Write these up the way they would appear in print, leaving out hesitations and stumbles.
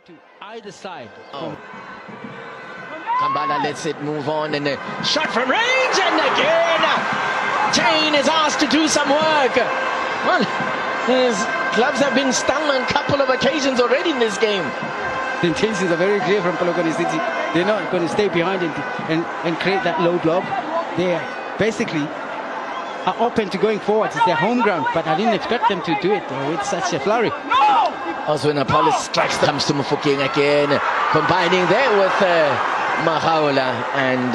to either side. Kambala lets it move on, and a shot from range, and again Jane is asked to do some work. Well, his gloves have been stung on a couple of occasions already in this game. The intentions are very clear from Polokwane City. They're not going to stay behind and create that low block. They basically are open to going forward. It's their home ground, but I didn't expect them to do it with such a flurry. Also, when Apollo strikes, comes to Mufokeng again, combining there with Mahaula, and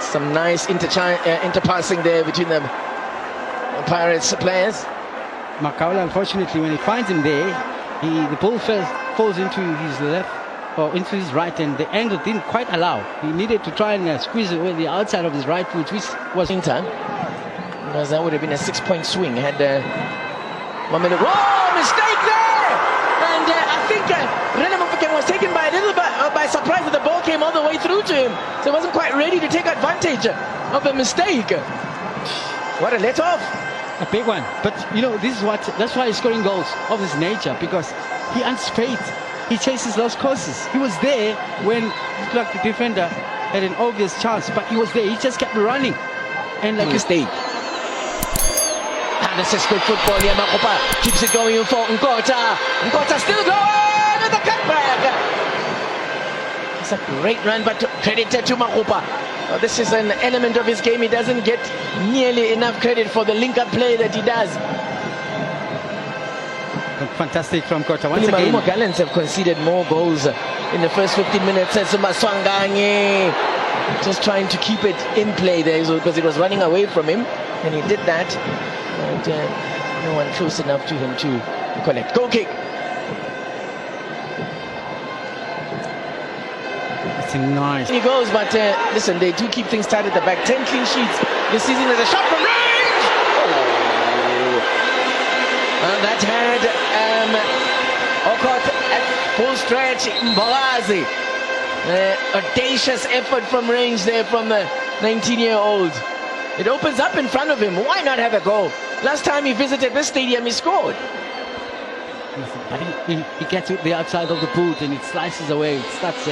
some nice interpassing there between the Pirates players. Makaula, unfortunately, when he finds him there, the ball falls into his left or into his right, and the angle didn't quite allow. He needed to try and squeeze it with the outside of his right foot, which was in time. Because that would have been a 6-point swing had 1 minute. Whoa, mistake there! And I think Mufokeng was taken by a little bit by surprise that the ball came all the way through to him, so he wasn't quite ready to take advantage of the mistake. What a let off! A big one. But you know, that's why he's scoring goals of this nature, because he anticipates, he chases those courses. He was there when like the defender had an obvious chance, but he was there, he just kept running. And like mistake. And this is good football here. Makopa keeps it going for Nkota. Nkota still going with the cutback. It's a great run, but credited to Makopa. This is an element of his game. He doesn't get nearly enough credit for the link-up play that he does. Fantastic from Nkota. Once again, Gallants have conceded more goals in the first 15 minutes. Maswanganyi just trying to keep it in play there because it was running away from him, and he did that. And no one close enough to him to collect. Goal kick. It's nice. He goes, but listen, they do keep things tight at the back. 10 clean sheets this season. There's a shot from range. Oh. And that had Okot at full stretch. Mbalazi. Audacious effort from range there from the 19-year-old. It opens up in front of him. Why not have a goal? Last time he visited this stadium, he scored. But he gets it the outside of the boot and it slices away. It starts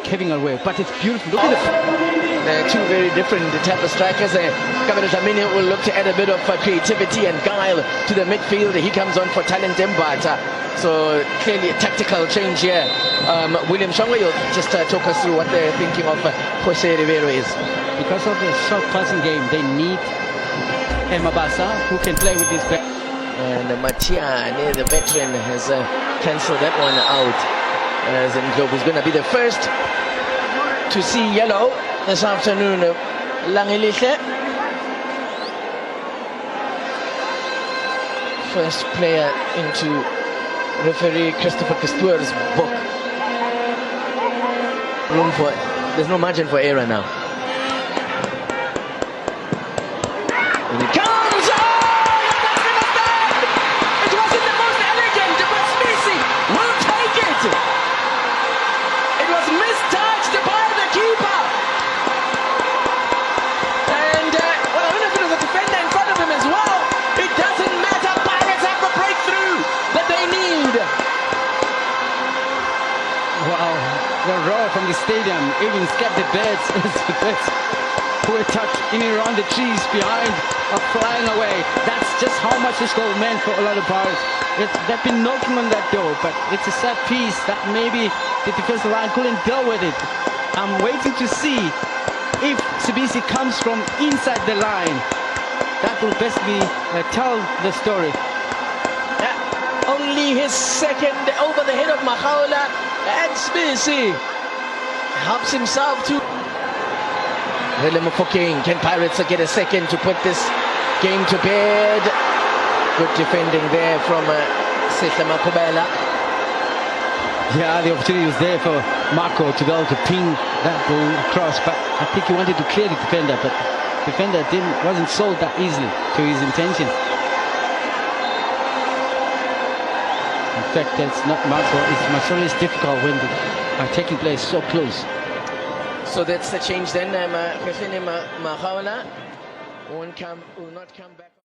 caving away. But it's beautiful. Look at it. They're two very different type of strikers. Kabir Dlamini will look to add a bit of creativity and guile to the midfield. He comes on for talent Mbata. So clearly a tactical change here. William Shongwe, you'll just talk us through what they're thinking of Jose Rivero is. Because of the short passing game, they need Mabasa, who can play with this back. And Matia, the veteran, has cancelled that one out. As Ndlovu is going to be the first to see yellow this afternoon. Langelihle, first player into referee Christopher Casture's book. There's no margin for error now. And it comes! Oh! That's the mistake! It wasn't the most elegant, but Smisi will take it! It was mistouched by the keeper! And, well, I don't know if it was a defender in front of him as well. It doesn't matter. Pirates have the breakthrough that they need. Wow, the roar from the stadium even scared the birds. The birds who were tucked in and around the trees behind are flying away. That's just how much this goal meant for a lot of Pirates. They've been knocking on that door, but it's a sad piece that maybe the defensive line couldn't deal with it. I'm waiting to see if Sibisi comes from inside the line. That will basically tell the story. Only his second over the head of Mahaula, and Sibisi helps himself to. Mufokeng, can Pirates get a second to put this game to bed? Good defending there from Sihla Makubela. Yeah, the opportunity was there for Marco to be able to ping that ball across, but I think he wanted to clear the defender, but the defender wasn't sold that easily to his intentions. In fact, that's not Marco. It's always difficult when they are taking place so close. So that's the change then. Mahaula will not come back.